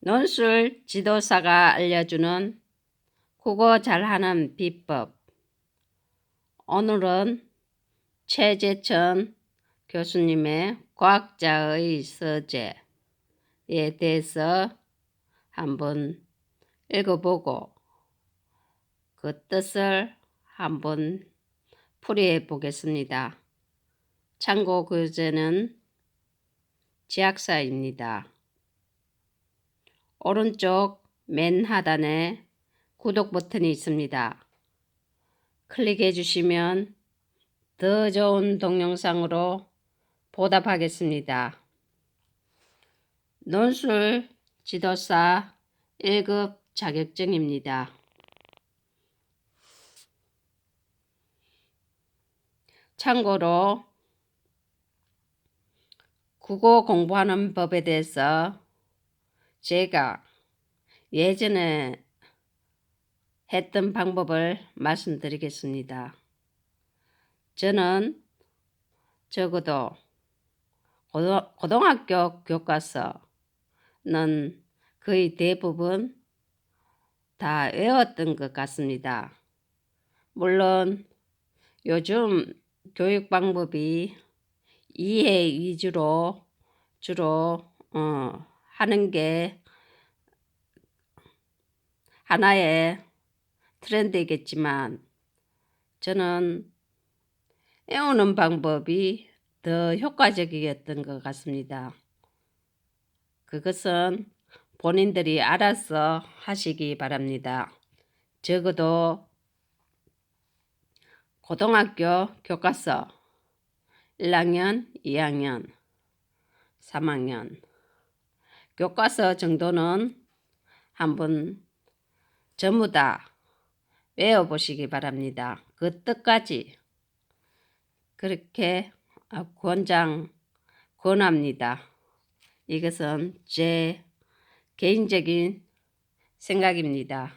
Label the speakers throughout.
Speaker 1: 논술 지도사가 알려주는 국어 잘하는 비법. 오늘은 최재천 교수님의 과학자의 서재에 대해서 한번 읽어보고 그 뜻을 한번 풀이해 보겠습니다. 참고 교재는 지학사입니다. 오른쪽 맨 하단에 구독 버튼이 있습니다. 클릭해 주시면 더 좋은 동영상으로 보답하겠습니다. 논술 지도사 1급 자격증입니다. 참고로 국어 공부하는 법에 대해서 제가 예전에 했던 방법을 말씀드리겠습니다. 저는 적어도 고등학교 교과서는 거의 대부분 다 외웠던 것 같습니다. 물론 요즘 교육 방법이 이해 위주로 주로 하는 게 하나의 트렌드이겠지만 저는 외우는 방법이 더 효과적이었던 것 같습니다. 그것은 본인들이 알아서 하시기 바랍니다. 적어도 고등학교 교과서 1학년, 2학년, 3학년 교과서 정도는 한번 전부 다 외워보시기 바랍니다. 그 뜻까지 그렇게 권합니다. 이것은 제 개인적인 생각입니다.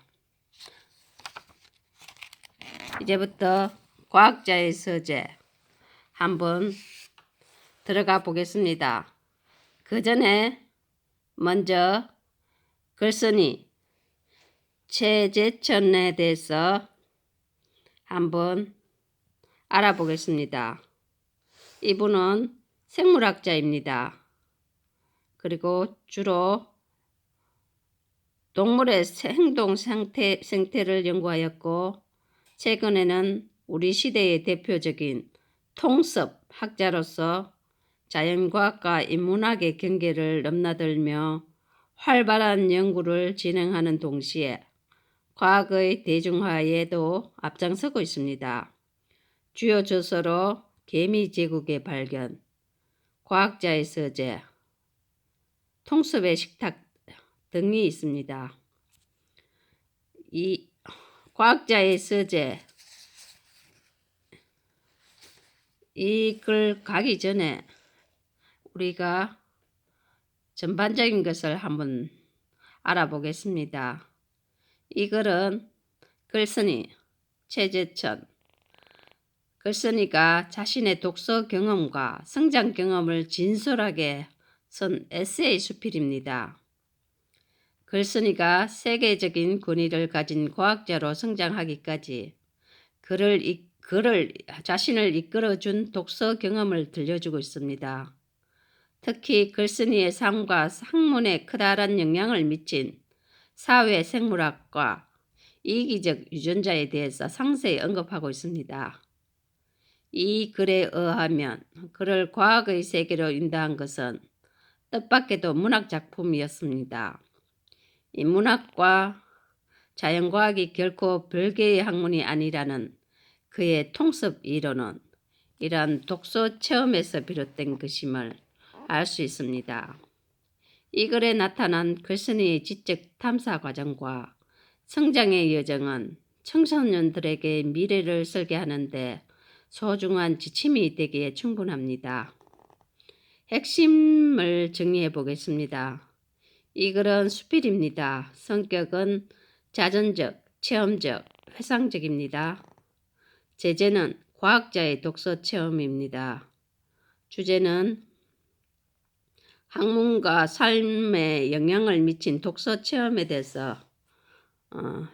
Speaker 1: 이제부터 과학자의 서재 한번 들어가 보겠습니다. 그 전에 먼저 글쓴이 최재천에 대해서 한번 알아보겠습니다. 이분은 생물학자입니다. 그리고 주로 동물의 행동 생태를 연구하였고 최근에는 우리 시대의 대표적인 통섭학자로서 자연과학과 인문학의 경계를 넘나들며 활발한 연구를 진행하는 동시에 과학의 대중화에도 앞장서고 있습니다. 주요 저서로 개미제국의 발견, 과학자의 서재, 통섭의 식탁 등이 있습니다. 이 과학자의 서재 이 글 가기 전에 우리가 전반적인 것을 한번 알아보겠습니다. 이 글은 글쓴이 최재천 글쓴이가 자신의 독서 경험과 성장 경험을 진솔하게 쓴 에세이 수필입니다. 글쓴이가 세계적인 권위를 가진 과학자로 성장하기까지 그를 자신을 이끌어준 독서 경험을 들려주고 있습니다. 특히 글쓴이의 삶과 학문에 커다란 영향을 미친 사회생물학과 이기적 유전자에 대해서 상세히 언급하고 있습니다. 이 글에 의하면 그를 과학의 세계로 인도한 것은 뜻밖에도 문학작품이었습니다. 인문학과 자연과학이 결코 별개의 학문이 아니라는 그의 통섭 이론은 이러한 독서 체험에서 비롯된 것임을 알 수 있습니다. 이 글에 나타난 글쓴이의 지적 탐사 과정과 성장의 여정은 청소년들에게 미래를 설계하는 데 소중한 지침이 되기에 충분합니다. 핵심을 정리해 보겠습니다. 이 글은 수필입니다. 성격은 자전적, 체험적, 회상적입니다. 제재는 과학자의 독서 체험입니다. 주제는 학문과 삶에 영향을 미친 독서 체험에 대해서 어,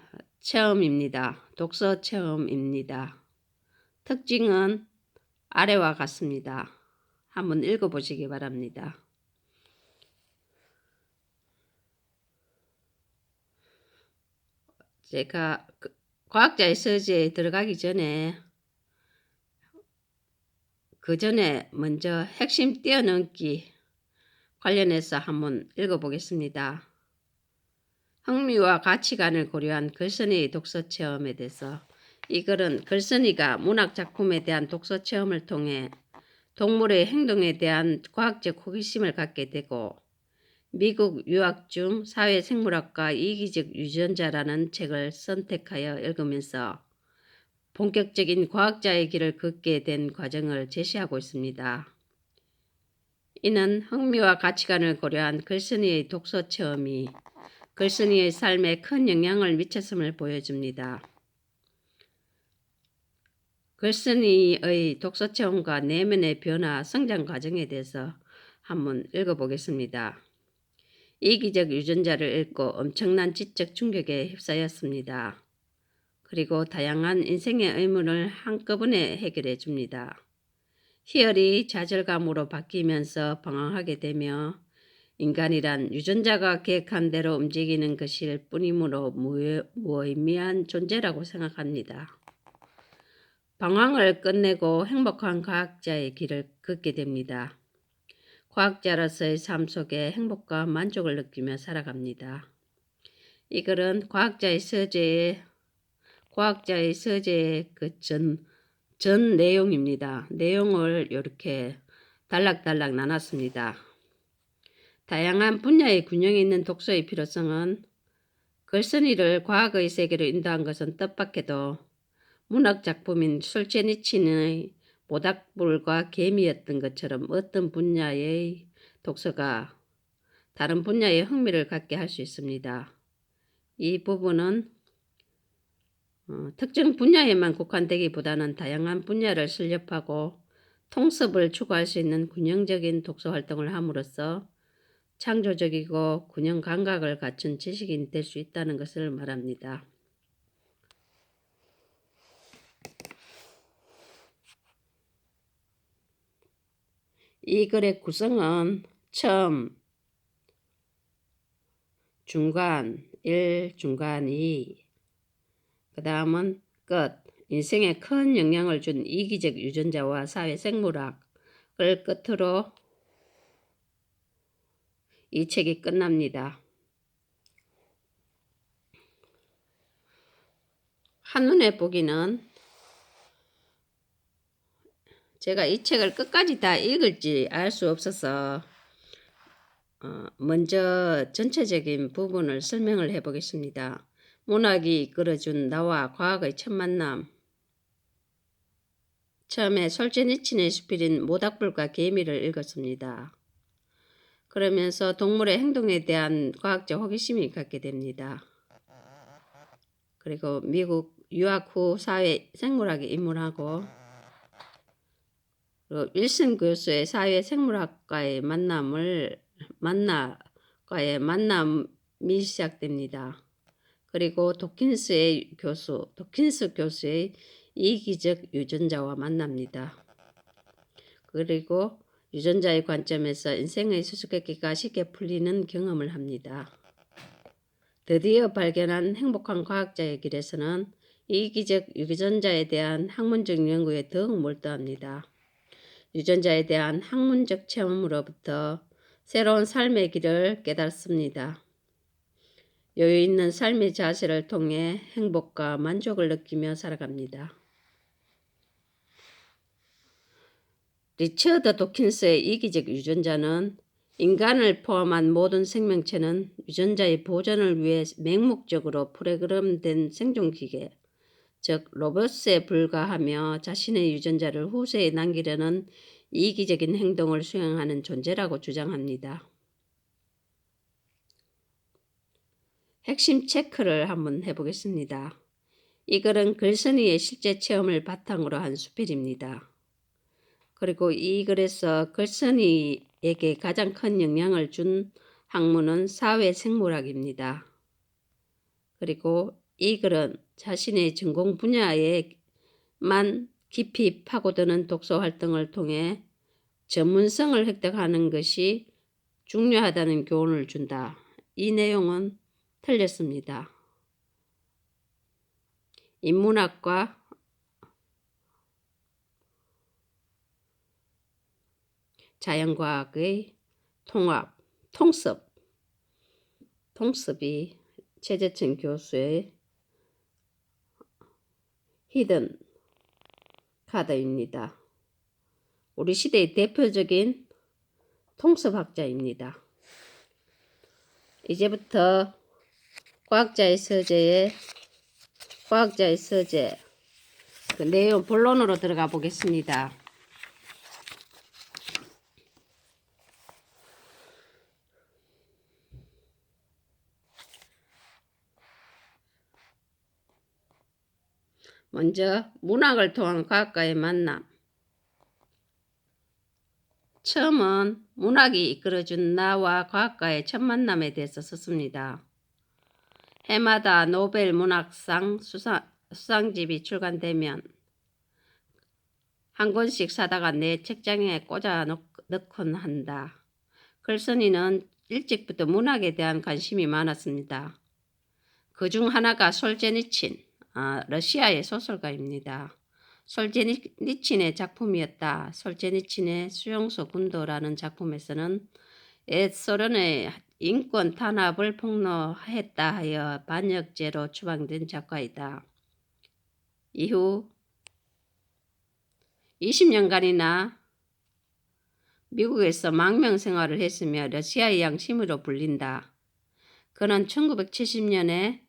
Speaker 1: 독서 체험입니다. 특징은 아래와 같습니다. 한번 읽어보시기 바랍니다. 제가 과학자의 서재에 들어가기 전에 먼저 핵심 뛰어넘기 관련해서 한번 읽어보겠습니다. 흥미와 가치관을 고려한 글쓴이의 독서 체험에 대해서 이 글은 글쓴이가 문학 작품에 대한 독서 체험을 통해 동물의 행동에 대한 과학적 호기심을 갖게 되고 미국 유학 중 사회생물학과 이기적 유전자라는 책을 선택하여 읽으면서 본격적인 과학자의 길을 걷게 된 과정을 제시하고 있습니다. 이는 흥미와 가치관을 고려한 글쓴이의 독서 체험이 글쓴이의 삶에 큰 영향을 미쳤음을 보여줍니다. 글쓴이의 독서 체험과 내면의 변화, 성장 과정에 대해서 한번 읽어보겠습니다. 이기적 유전자를 읽고 엄청난 지적 충격에 휩싸였습니다. 그리고 다양한 인생의 의문을 한꺼번에 해결해 줍니다. 희열이 좌절감으로 바뀌면서 방황하게 되며 인간이란 유전자가 계획한 대로 움직이는 것일 뿐이므로 무의미한 존재라고 생각합니다. 방황을 끝내고 행복한 과학자의 길을 걷게 됩니다. 과학자로서의 삶 속에 행복과 만족을 느끼며 살아갑니다. 이 글은 과학자의 서재의 전 내용입니다. 내용을 이렇게 단락단락 나눴습니다. 다양한 분야의 균형이 있는 독서의 필요성은 글쓴이를 과학의 세계로 인도한 것은 뜻밖에도 문학 작품인 솔제니친의 모닥불과 개미였던 것처럼 어떤 분야의 독서가 다른 분야에 흥미를 갖게 할 수 있습니다. 이 부분은 특정 분야에만 국한되기보다는 다양한 분야를 설립하고 통섭을 추구할 수 있는 균형적인 독서 활동을 함으로써 창조적이고 균형 감각을 갖춘 지식인이 될 수 있다는 것을 말합니다. 이 글의 구성은 처음, 중간 1, 중간 2, 그 다음은 끝, 인생에 큰 영향을 준 이기적 유전자와 사회생물학을 끝으로 이 책이 끝납니다. 한눈에 보기는 제가 이 책을 끝까지 다 읽을지 알 수 없어서 먼저 전체적인 부분을 설명을 해보겠습니다. 문학이 이끌어준 나와 과학의 첫 만남. 처음에 솔제니친의 수필인 모닥불과 개미를 읽었습니다. 그러면서 동물의 행동에 대한 과학적 호기심이 갖게 됩니다. 그리고 미국 유학 후 사회생물학에 입문하고 윌슨 교수의 사회생물학과의 만남이 시작됩니다. 그리고 도킨스 교수의 이기적 유전자와 만납니다. 그리고 유전자의 관점에서 인생의 수수께끼가 쉽게 풀리는 경험을 합니다. 드디어 발견한 행복한 과학자의 길에서는 이기적 유전자에 대한 학문적 연구에 더욱 몰두합니다. 유전자에 대한 학문적 체험으로부터 새로운 삶의 길을 깨닫습니다. 여유 있는 삶의 자세를 통해 행복과 만족을 느끼며 살아갑니다. 리처드 도킨스의 이기적 유전자는 인간을 포함한 모든 생명체는 유전자의 보존을 위해 맹목적으로 프로그램된 생존기계, 즉 로봇에 불과하며 자신의 유전자를 후세에 남기려는 이기적인 행동을 수행하는 존재라고 주장합니다. 핵심 체크를 한번 해보겠습니다. 이 글은 글쓴이의 실제 체험을 바탕으로 한 수필입니다. 그리고 이 글에서 글쓴이의 가장 큰 영향을 준 학문은 사회생물학입니다. 그리고 이 글은 자신의 전공 분야에만 깊이 파고드는 독서 활동을 통해 전문성을 획득하는 것이 중요하다는 교훈을 준다. 이 내용은 틀렸습니다. 인문학과 자연과학의 통습이 최재천 교수의 히든 카드입니다. 우리 시대의 대표적인 통습학자입니다. 이제부터 과학자의 서재 그 내용 본론으로 들어가 보겠습니다. 먼저 문학을 통한 과학과의 만남. 처음은 문학이 이끌어준 나와 과학과의 첫 만남에 대해서 썼습니다. 해마다 노벨 문학상 수상집이 출간되면 한 권씩 사다가 내 책장에 꽂아 넣곤 한다. 글쓴이는 일찍부터 문학에 대한 관심이 많았습니다. 그중 하나가 솔제니친, 러시아의 소설가입니다. 솔제니친의 작품이었다. 솔제니친의 수용소 군도라는 작품에서는 옛 소련의 인권 탄압을 폭로했다 하여 반역죄로 추방된 작가이다. 이후 20년간이나 미국에서 망명 생활을 했으며 러시아의 양심으로 불린다. 그는 1970년에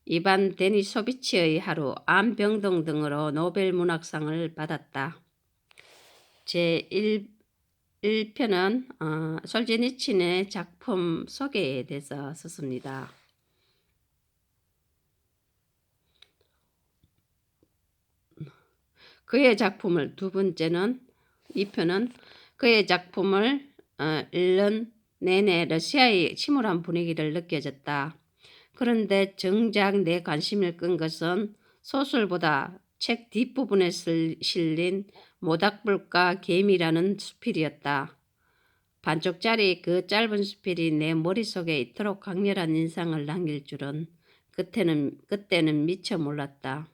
Speaker 1: 이반 데니소비치의 하루, 암병동 등으로 노벨 문학상을 받았다. 제1편은 솔제니친의 작품 소개에 대해서 썼습니다. 그의 작품을 두 번째는 2편은 그의 작품을 읽는 내내 러시아의 침울한 분위기를 느껴졌다. 그런데 정작 내 관심을 끈 것은 소설보다 책 뒷부분에 실린 모닥불과 개미라는 수필이었다. 반쪽짜리 그 짧은 수필이 내 머릿속에 이토록 강렬한 인상을 남길 줄은 그때는 미처 몰랐다.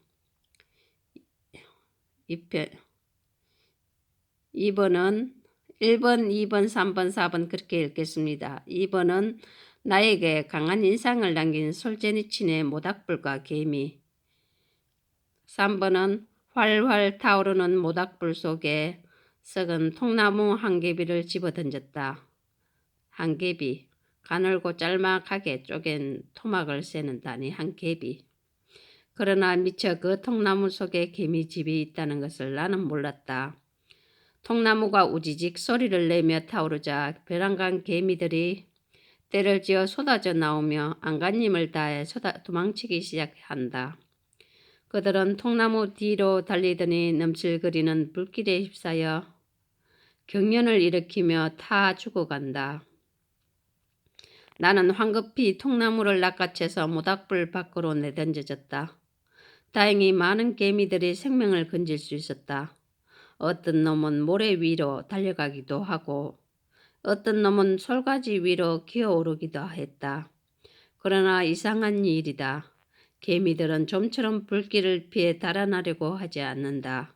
Speaker 1: 2번은 1번, 2번, 3번, 4번 그렇게 읽겠습니다. 2번은 나에게 강한 인상을 남긴 솔제니친의 모닥불과 개미. 3번은 활활 타오르는 모닥불 속에 썩은 통나무 한 개비를 집어던졌다. 한 개비, 가늘고 짤막하게 쪼갠 토막을 세는다니 한 개비. 그러나 미처 그 통나무 속에 개미집이 있다는 것을 나는 몰랐다. 통나무가 우지직 소리를 내며 타오르자 벼랑간 개미들이 때를 지어 쏟아져 나오며 안간힘을 다해 도망치기 시작한다. 그들은 통나무 뒤로 달리더니 넘실거리는 불길에 휩싸여 경련을 일으키며 타 죽어간다. 나는 황급히 통나무를 낚아채서 모닥불 밖으로 내던져졌다. 다행히 많은 개미들이 생명을 건질 수 있었다. 어떤 놈은 모래 위로 달려가기도 하고 어떤 놈은 솔가지 위로 기어오르기도 했다. 그러나 이상한 일이다. 개미들은 좀처럼 불길을 피해 달아나려고 하지 않는다.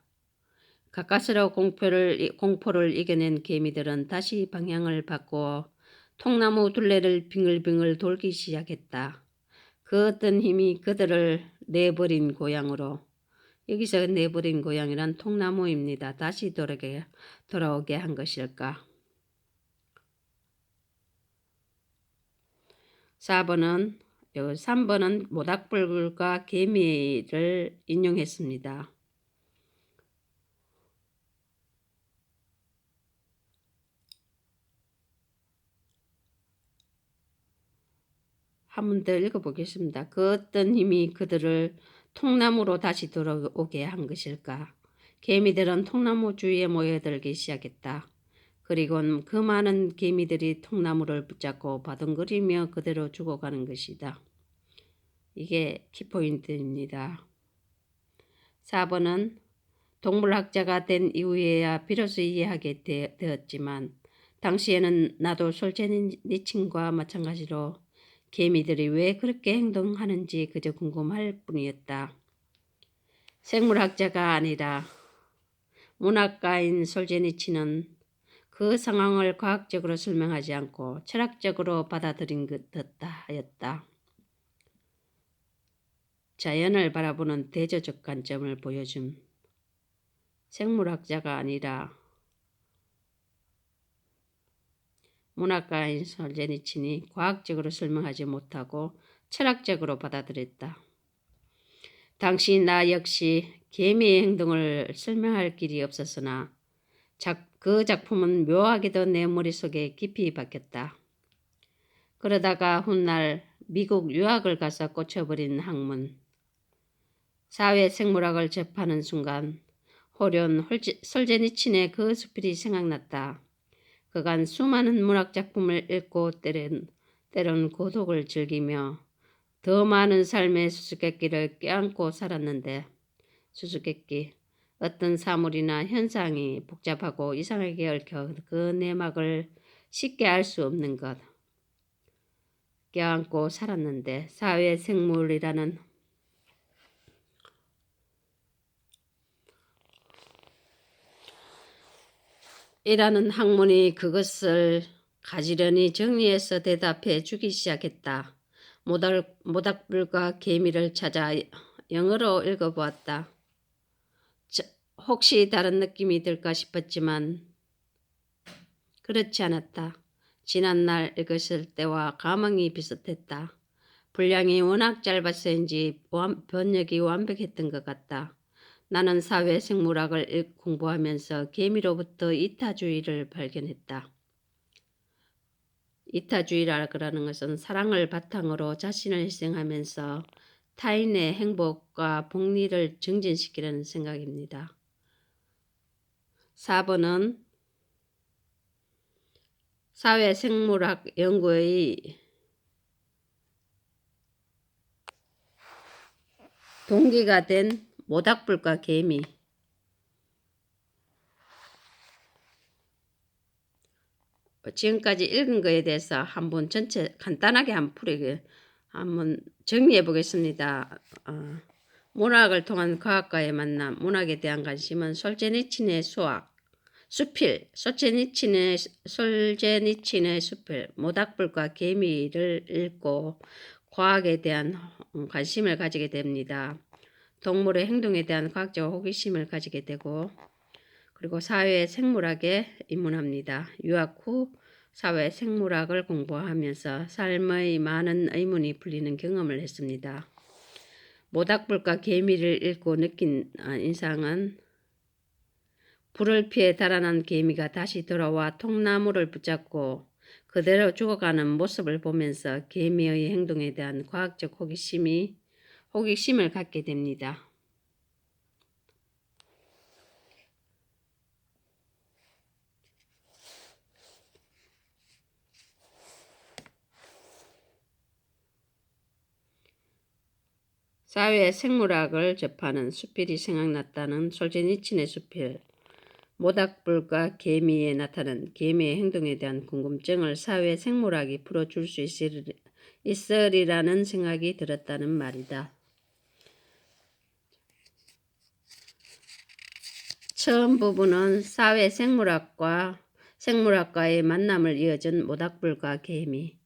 Speaker 1: 가까스로 공포를 이겨낸 개미들은 다시 방향을 바꾸어 통나무 둘레를 빙글빙글 돌기 시작했다. 그 어떤 힘이 그들을 내버린 고향으로. 여기서 내버린 고향이란 통나무입니다. 다시 돌아오게 한 것일까? 3번은 모닥불과 개미를 인용했습니다. 한 번 더 읽어보겠습니다. 그 어떤 힘이 그들을 통나무로 다시 돌아오게 한 것일까? 개미들은 통나무 주위에 모여들기 시작했다. 그리곤 그 많은 개미들이 통나무를 붙잡고 바둥거리며 그대로 죽어가는 것이다. 이게 키포인트입니다. 4번은 동물학자가 된 이후에야 비로소 이해하게 되었지만 당시에는 나도 솔제니친과 마찬가지로 개미들이 왜 그렇게 행동하는지 그저 궁금할 뿐이었다. 생물학자가 아니라 문학가인 솔제니친은 그 상황을 과학적으로 설명하지 않고 철학적으로 받아들인 듯하였다. 자연을 바라보는 대조적 관점을 보여줌. 생물학자가 아니라 문학가인 솔제니친이 과학적으로 설명하지 못하고 철학적으로 받아들였다. 당시 나 역시 개미의 행동을 설명할 길이 없었으나 그 작품은 묘하게도 내 머릿속에 깊이 박혔다. 그러다가 훗날 미국 유학을 가서 꽂혀버린 학문. 사회생물학을 접하는 순간 호련 솔제니친의 그 수필이 생각났다. 그간 수많은 문학작품을 읽고 때론 고독을 즐기며 더 많은 삶의 수수께끼를 껴안고 살았는데 수수께끼, 어떤 사물이나 현상이 복잡하고 이상하게 얽혀 그 내막을 쉽게 알 수 없는 것. 껴안고 살았는데 사회생물이라는 학문이 그것을 가지런히 정리해서 대답해 주기 시작했다. 모닥불과 개미를 찾아 영어로 읽어보았다. 혹시 다른 느낌이 들까 싶었지만 그렇지 않았다. 지난날 읽었을 때와 감흥이 비슷했다. 분량이 워낙 짧아서인지 번역이 완벽했던 것 같다. 나는 사회생물학을 공부하면서 개미로부터 이타주의를 발견했다. 이타주의라는 것은 사랑을 바탕으로 자신을 희생하면서 타인의 행복과 복리를 증진시키려는 생각입니다. 4번은 사회생물학 연구의 동기가 된 모닥불과 개미. 지금까지 읽은 것에 대해서 한번 전체 간단하게 한번 정리해 보겠습니다. 문학을 통한 과학과의 만남, 문학에 대한 관심은 솔제니친의 솔제니친의 수필, 모닥불과 개미를 읽고 과학에 대한 관심을 가지게 됩니다. 동물의 행동에 대한 과학적 호기심을 가지게 되고 그리고 사회생물학에 입문합니다. 유학 후 사회생물학을 공부하면서 삶의 많은 의문이 풀리는 경험을 했습니다. 모닥불과 개미를 읽고 느낀 인상은 불을 피해 달아난 개미가 다시 돌아와 통나무를 붙잡고 그대로 죽어가는 모습을 보면서 개미의 행동에 대한 과학적 호기심을 갖게 됩니다. 사회생물학을 접하는 수필이 생각났다는 솔제니친의 수필, 모닥불과 개미에 나타난 개미의 행동에 대한 궁금증을 사회생물학이 풀어줄 수 있으리라는 생각이 들었다는 말이다. 처음 부분은 생물학과의 만남을 이어준 모닥불과 개미.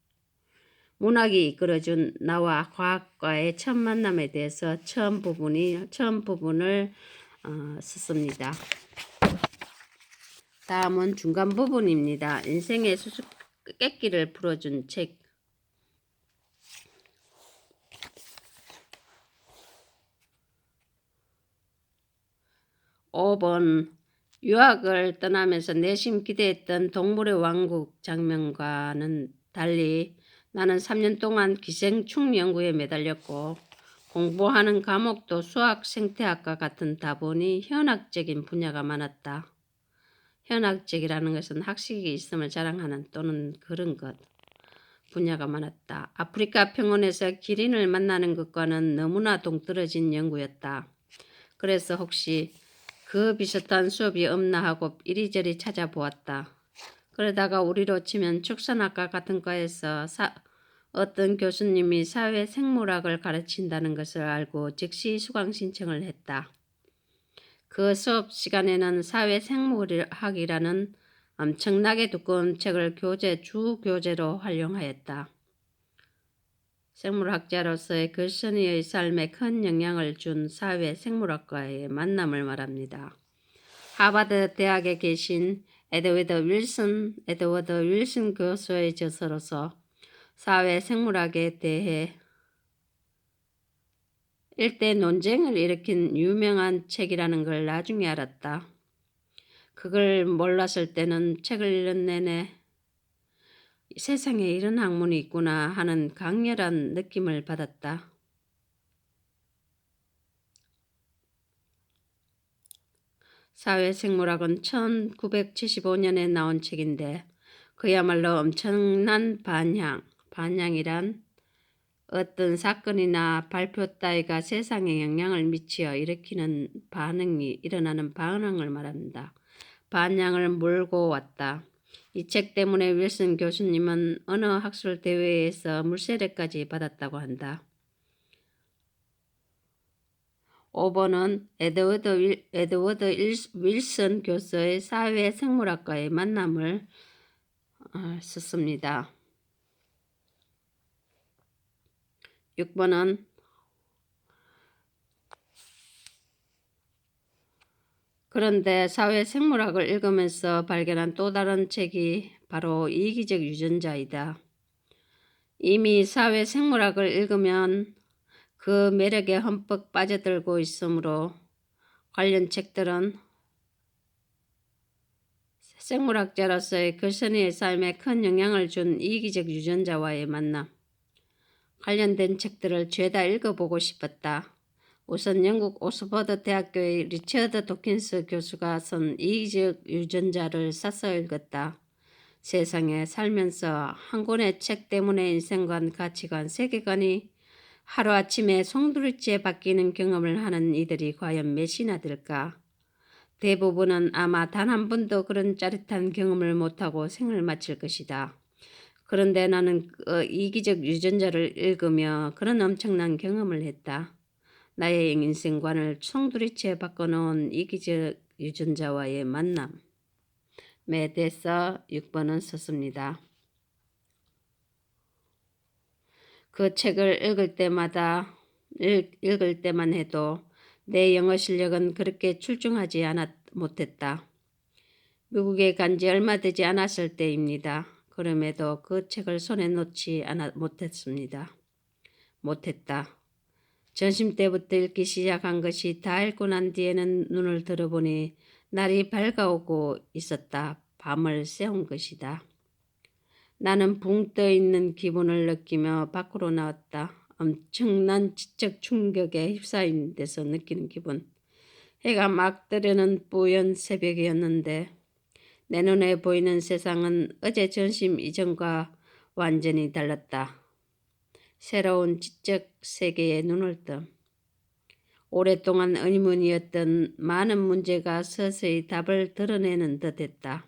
Speaker 1: 문학이 이끌어준 나와 과학과의 첫 만남에 대해서 처음 부분을 썼습니다. 다음은 중간 부분입니다. 인생의 수수께끼를 풀어준 책. 5번 유학을 떠나면서 내심 기대했던 동물의 왕국 장면과는 달리 나는 3년 동안 기생충 연구에 매달렸고 공부하는 과목도 수학, 생태학과 같은 다분히 현학적인 분야가 많았다. 현학적이라는 것은 학식이 있음을 자랑하는 또는 그런 것 분야가 많았다. 아프리카 평원에서 기린을 만나는 것과는 너무나 동떨어진 연구였다. 그래서 혹시 그 비슷한 수업이 없나 하고 이리저리 찾아보았다. 그러다가 우리로 치면 축산학과 같은 과에서 어떤 교수님이 사회생물학을 가르친다는 것을 알고 즉시 수강 신청을 했다. 그 수업 시간에는 사회생물학이라는 엄청나게 두꺼운 책을 주 교재로 활용하였다. 생물학자로서의 글쓴이의 삶에 큰 영향을 준 사회생물학과의 만남을 말합니다. 하버드 대학에 계신 에드워드 윌슨 교수의 저서로서 사회생물학에 대해 일대 논쟁을 일으킨 유명한 책이라는 걸 나중에 알았다. 그걸 몰랐을 때는 책을 읽는 내내 세상에 이런 학문이 있구나 하는 강렬한 느낌을 받았다. 사회생물학은 1975년에 나온 책인데 그야말로 엄청난 반향이란 어떤 사건이나 발표 따위가 세상에 영향을 미치어 일으키는 일어나는 반응을 말합니다. 반향을 몰고 왔다. 이 책 때문에 윌슨 교수님은 어느 학술 대회에서 물세례까지 받았다고 한다. 5번은 에드워드 윌슨 교수의 사회생물학과의 만남을 썼습니다. 6번은 그런데 사회생물학을 읽으면서 발견한 또 다른 책이 바로 이기적 유전자이다. 이미 사회생물학을 읽으면 그 매력에 흠뻑 빠져들고 있으므로 관련 책들은 생물학자로서의 글쓴이의 삶에 큰 영향을 준 이기적 유전자와의 만남, 관련된 책들을 죄다 읽어보고 싶었다. 우선 영국 옥스퍼드 대학교의 리처드 도킨스 교수가 쓴 이기적 유전자를 사서 읽었다. 세상에 살면서 한 권의 책 때문에 인생관, 가치관, 세계관이 하루아침에 송두리째 바뀌는 경험을 하는 이들이 과연 몇이나 될까? 대부분은 아마 단 한 번도 그런 짜릿한 경험을 못하고 생을 마칠 것이다. 그런데 나는 이기적 유전자를 읽으며 그런 엄청난 경험을 했다. 나의 인생관을 송두리째 바꿔놓은 이기적 유전자와의 만남에 대해서 6번은 썼습니다. 그 책을 읽을 때만 해도 내 영어 실력은 그렇게 출중하지 못했다. 미국에 간 지 얼마 되지 않았을 때입니다. 그럼에도 그 책을 손에 놓지 못했다. 점심 때부터 읽기 시작한 것이 다 읽고 난 뒤에는 눈을 들어보니 날이 밝아오고 있었다. 밤을 새운 것이다. 나는 붕 떠 있는 기분을 느끼며 밖으로 나왔다. 엄청난 지적 충격에 휩싸인 데서 느끼는 기분. 해가 막 뜨려는 뿌연 새벽이었는데 내 눈에 보이는 세상은 어제 점심 이전과 완전히 달랐다. 새로운 지적 세계에 눈을 뜸. 오랫동안 의문이었던 많은 문제가 서서히 답을 드러내는 듯했다.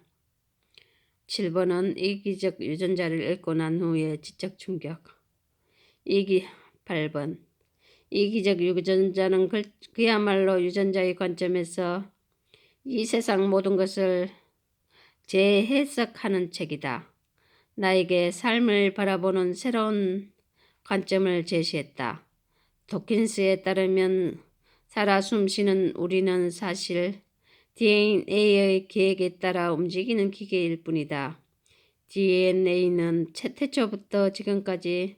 Speaker 1: 7번은 이기적 유전자를 읽고 난 후에 지적 충격. 8번. 이기적 유전자는 그야말로 유전자의 관점에서 이 세상 모든 것을 재해석하는 책이다. 나에게 삶을 바라보는 새로운 관점을 제시했다. 도킨스에 따르면 살아 숨쉬는 우리는 사실 DNA의 계획에 따라 움직이는 기계일 뿐이다. DNA는 태초부터 지금까지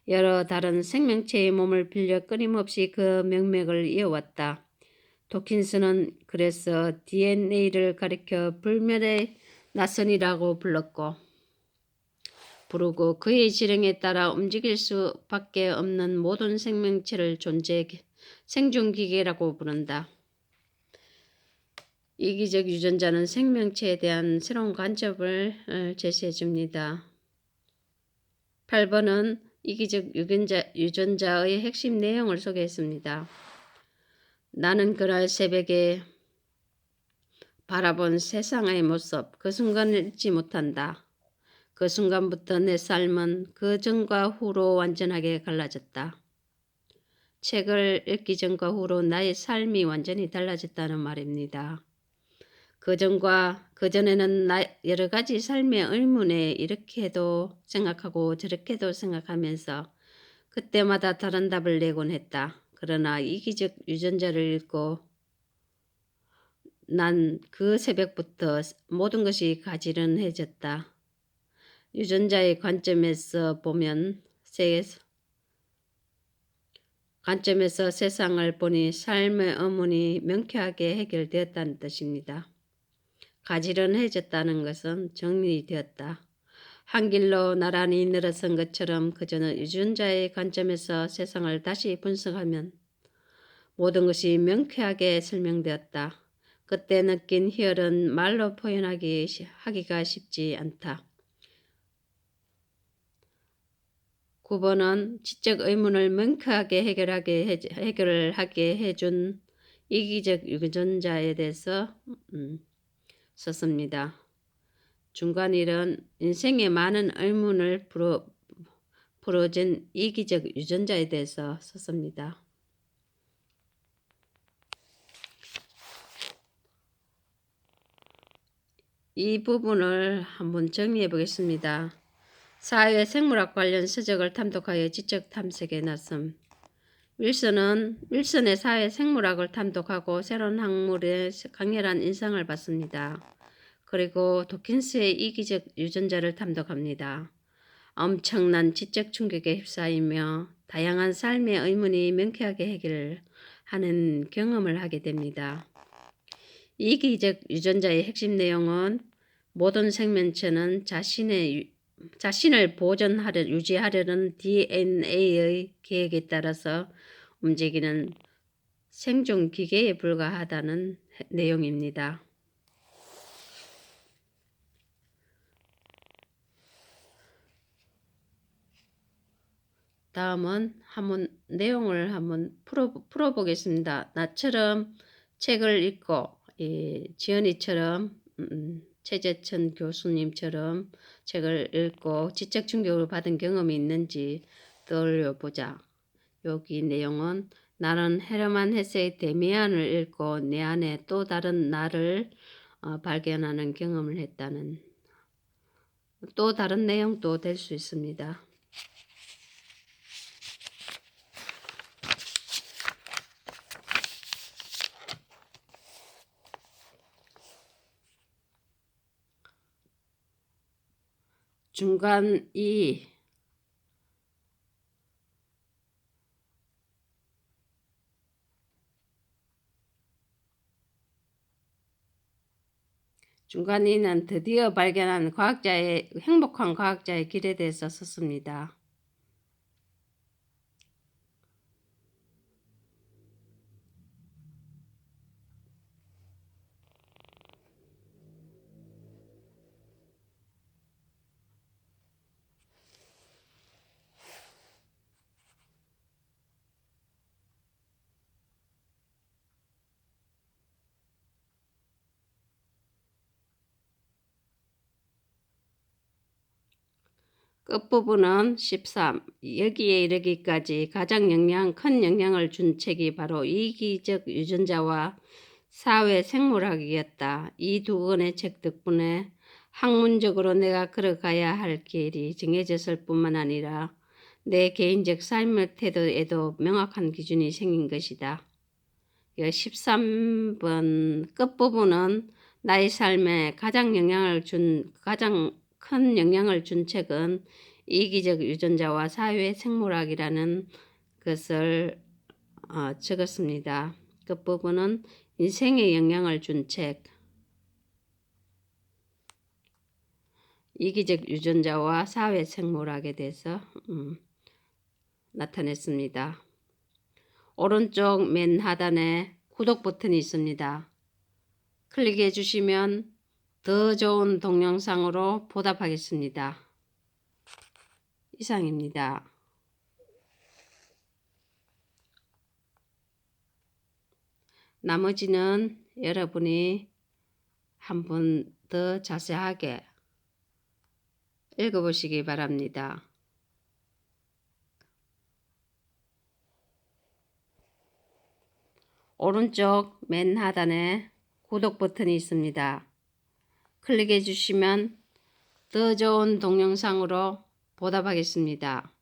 Speaker 1: 여러 다른 생명체의 몸을 빌려 끊임없이 그 명맥을 이어왔다. 도킨스는 그래서 DNA를 가리켜 불멸의 나선이라고 부르고 그의 지령에 따라 움직일 수밖에 없는 모든 생명체를 생존기계라고 부른다. 이기적 유전자는 생명체에 대한 새로운 관점을 제시해 줍니다. 8번은 이기적 유전자의 핵심 내용을 소개했습니다. 나는 그날 새벽에 바라본 세상의 모습, 그 순간을 잊지 못한다. 그 순간부터 내 삶은 그 전과 후로 완전하게 갈라졌다. 책을 읽기 전과 후로 나의 삶이 완전히 달라졌다는 말입니다. 그전에는 여러 가지 삶의 의문에 이렇게도 생각하고 저렇게도 생각하면서 그때마다 다른 답을 내곤 했다. 그러나 이기적 유전자를 읽고 난 그 새벽부터 모든 것이 가지런해졌다. 유전자의 관점에서 보면 관점에서 세상을 보니 삶의 의문이 명쾌하게 해결되었다는 뜻입니다. 가지런해졌다는 것은 정리되었다. 한 길로 나란히 늘어선 것처럼 그저는 유전자의 관점에서 세상을 다시 분석하면 모든 것이 명쾌하게 설명되었다. 그때 느낀 희열은 말로 하기가 쉽지 않다. 9번은 지적 의문을 명쾌하게 해결하게 해준 이기적 유전자에 대해서 썼습니다. 중간일은 인생의 많은 의문을 풀어준 이기적 유전자에 대해서 썼습니다. 이 부분을 한번 정리해 보겠습니다. 사회 생물학 관련 서적을 탐독하여 지적 탐색에 나섬. 윌슨의 사회 생물학을 탐독하고 새로운 학문에 강렬한 인상을 받습니다. 그리고 도킨스의 이기적 유전자를 탐독합니다. 엄청난 지적 충격에 휩싸이며 다양한 삶의 의문이 명쾌하게 해결하는 경험을 하게 됩니다. 이기적 유전자의 핵심 내용은 모든 생명체는 자신을 유지하려는 DNA의 계획에 따라서 움직이는 생존 기계에 불과하다는 내용입니다. 다음은 내용을 한번 풀어보겠습니다. 나처럼 책을 읽고 지연이처럼 최재천 교수님처럼 책을 읽고 지적 충격을 받은 경험이 있는지 떠올려보자. 여기 내용은 나는 헤르만 헤세의 데미안을 읽고 내 안에 또 다른 나를 발견하는 경험을 했다는 또 다른 내용도 될 수 있습니다. 중간 2 중간 2는 드디어 발견한 행복한 과학자의 길에 대해서 썼습니다. 끝부분은 13. 여기에 이르기까지 가장 큰 영향을 준 책이 바로 이기적 유전자와 사회 생물학이었다. 이 두 권의 책 덕분에 학문적으로 내가 걸어가야 할 길이 정해졌을 뿐만 아니라 내 개인적 삶의 태도에도 명확한 기준이 생긴 것이다. 13번 끝부분은 나의 삶에 가장 큰 영향을 준 책은 이기적 유전자와 사회 생물학이라는 것을 적었습니다. 끝부분은 인생에 영향을 준 책, 이기적 유전자와 사회 생물학에 대해서 나타냈습니다. 오른쪽 맨 하단에 구독 버튼이 있습니다. 클릭해 주시면 더 좋은 동영상으로 보답하겠습니다. 이상입니다. 나머지는 여러분이 한 번 더 자세하게 읽어보시기 바랍니다. 오른쪽 맨 하단에 구독 버튼이 있습니다. 클릭해 주시면 더 좋은 동영상으로 보답하겠습니다.